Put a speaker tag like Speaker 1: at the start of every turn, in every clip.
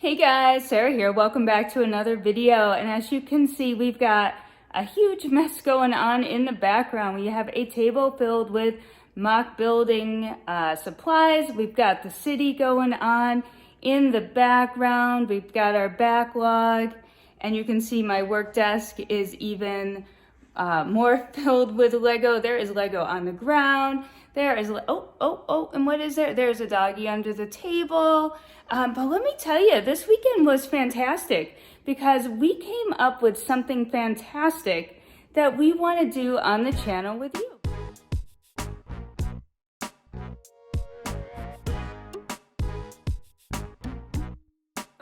Speaker 1: Hey guys, Sarah here. Welcome back to another video. And as you can see, we've got a huge mess going on in the background. We have a table filled with mock building supplies. We've got the city going on in the background. We've got our backlog, and you can see my work desk is even more filled with Lego. There is Lego on the ground. There is, and what is there? There's a doggy under the table. But let me tell you, this weekend was fantastic because we came up with something fantastic that we want to do on the channel with you.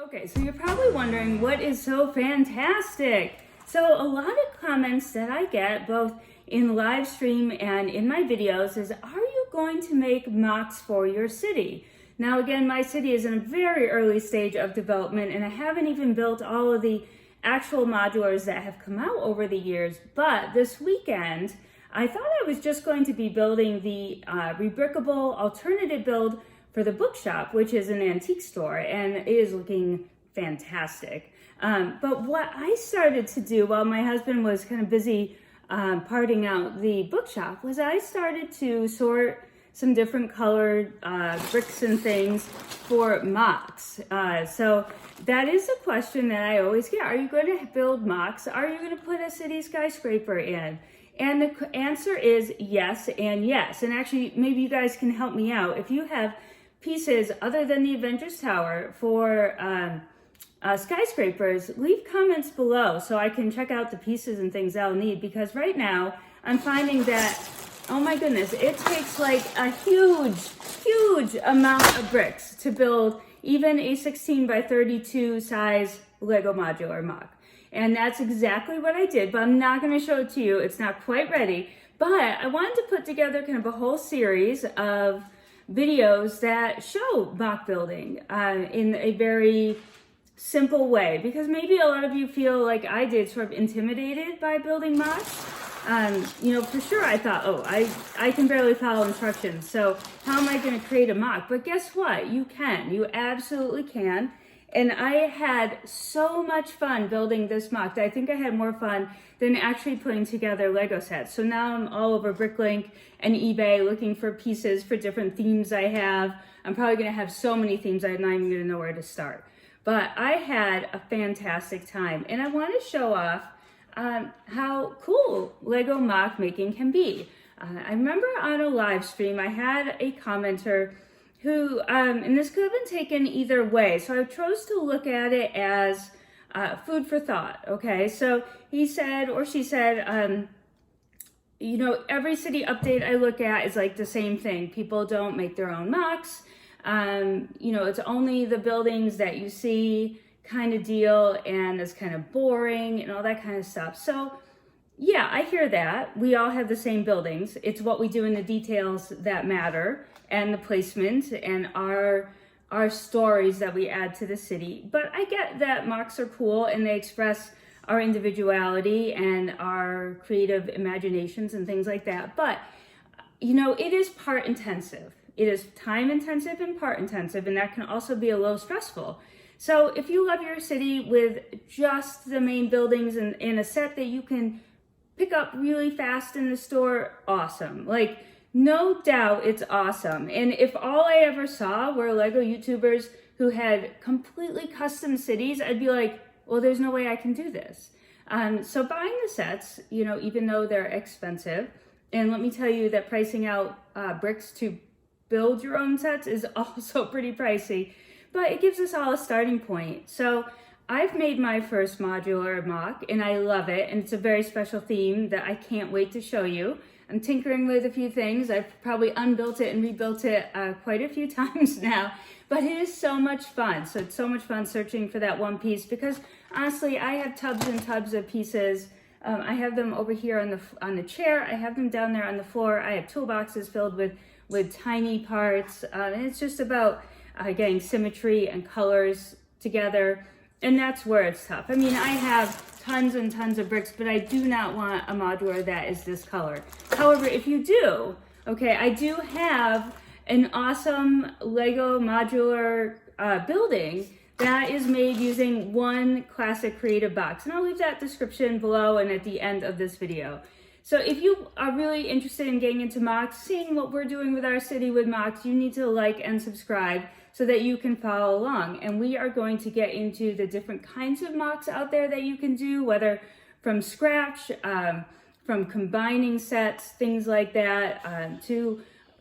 Speaker 1: Okay, so you're probably wondering what is so fantastic? So a lot of comments that I get both in live stream and in my videos is, are you going to make mocks for your city? Now again, my city is in a very early stage of development and I haven't even built all of the actual modulars that have come out over the years, but this weekend I thought I was just going to be building the rebrickable alternative build for the bookshop, which is an antique store, and it is looking fantastic. But what I started to do while my husband was kind of busy parting out the bookshop was I started to sort some different colored bricks and things for mocks. So that is a question that I always get. Are you going to build mocks? Are you going to put a city skyscraper in? And the answer is yes and yes. And actually, maybe you guys can help me out. If you have pieces other than the Avengers Tower for skyscrapers, leave comments below so I can check out the pieces and things I'll need, because right now I'm finding that, oh my goodness, it takes like a huge amount of bricks to build even a 16 by 32 size Lego modular mock. And that's exactly what I did, but I'm not going to show it to you. It's not quite ready, but I wanted to put together kind of a whole series of videos that show mock building in a very simple way, because maybe a lot of you feel like I did, sort of intimidated by building mocks. You know, for sure I thought, oh, I can barely follow instructions, so how am I going to create a mock? But guess what? You can. You absolutely can. And I had so much fun building this mock. I think I had more fun than actually putting together Lego sets. So now I'm all over Bricklink and eBay looking for pieces for different themes I have. I'm probably going to have so many themes I'm not even going to know where to start. But I had a fantastic time, and I want to show off how cool Lego mock making can be. I remember on a live stream I had a commenter who, and this could have been taken either way, so I chose to look at it as food for thought, okay? So he said, or she said, you know, every city update I look at is like the same thing. People don't make their own mocks. You know, it's only the buildings that you see kind of deal, and it's kind of boring and all that kind of stuff. So yeah, I hear that. We all have the same buildings. It's what we do in the details that matter, and the placement and our stories that we add to the city. But I get that mocks are cool and they express our individuality and our creative imaginations and things like that. But, you know, it is part intensive. It is time intensive and part intensive, and that can also be a little stressful. So if you love your city with just the main buildings and a set that you can pick up really fast in the store, awesome. Like, no doubt it's awesome. And if all I ever saw were Lego YouTubers who had completely custom cities, I'd be like, well, there's no way I can do this. So buying the sets, you know, even though they're expensive, and let me tell you that pricing out bricks to build your own sets is also pretty pricey, but it gives us all a starting point. So I've made my first modular mock and I love it, and it's a very special theme that I can't wait to show you. I'm tinkering with a few things. I've probably unbuilt it and rebuilt it quite a few times now, but it is so much fun. So it's so much fun searching for that one piece, because honestly, I have tubs and tubs of pieces. I have them over here on the chair. I have them down there on the floor. I have toolboxes filled with tiny parts, and it's just about getting symmetry and colors together, and that's where it's tough. I mean, I have tons and tons of bricks, but I do not want a modular that is this color. However, if you do, okay, I do have an awesome Lego modular building that is made using one classic creative box. And I'll leave that description below and at the end of this video. So if you are really interested in getting into MOCs, seeing what we're doing with our city with MOCs, you need to like and subscribe so that you can follow along. And we are going to get into the different kinds of MOCs out there that you can do, whether from scratch, from combining sets, things like that, to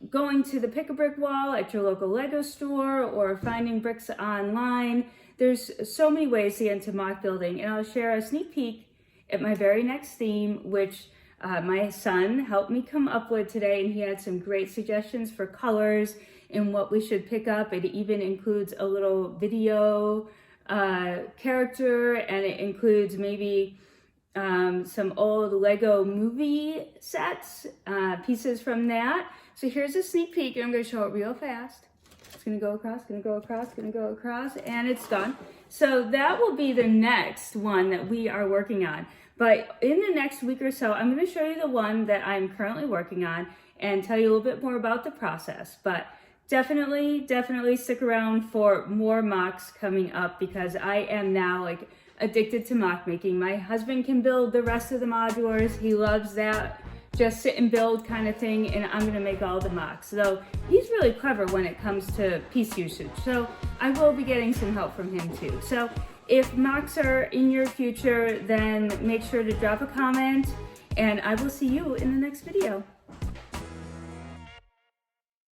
Speaker 1: going to the Pick a Brick wall at your local Lego store or finding bricks online. There's so many ways to get into MOC building, and I'll share a sneak peek at my very next theme, which my son helped me come up with today, and he had some great suggestions for colors and what we should pick up. It even includes a little video character, and it includes maybe some old Lego movie sets, pieces from that. So here's a sneak peek, and I'm going to show it real fast. It's going to go across, going to go across, going to go across, and it's done. So that will be the next one that we are working on. But in the next week or so, I'm going to show you the one that I'm currently working on and tell you a little bit more about the process. But definitely stick around for more MOCs coming up, because I am now like addicted to MOC making. My husband can build the rest of the modulars. He loves that just sit and build kind of thing, and I'm going to make all the MOCs. So he's really clever when it comes to piece usage. So I will be getting some help from him too. So if MOCs are in your future, then make sure to drop a comment, and I will see you in the next video.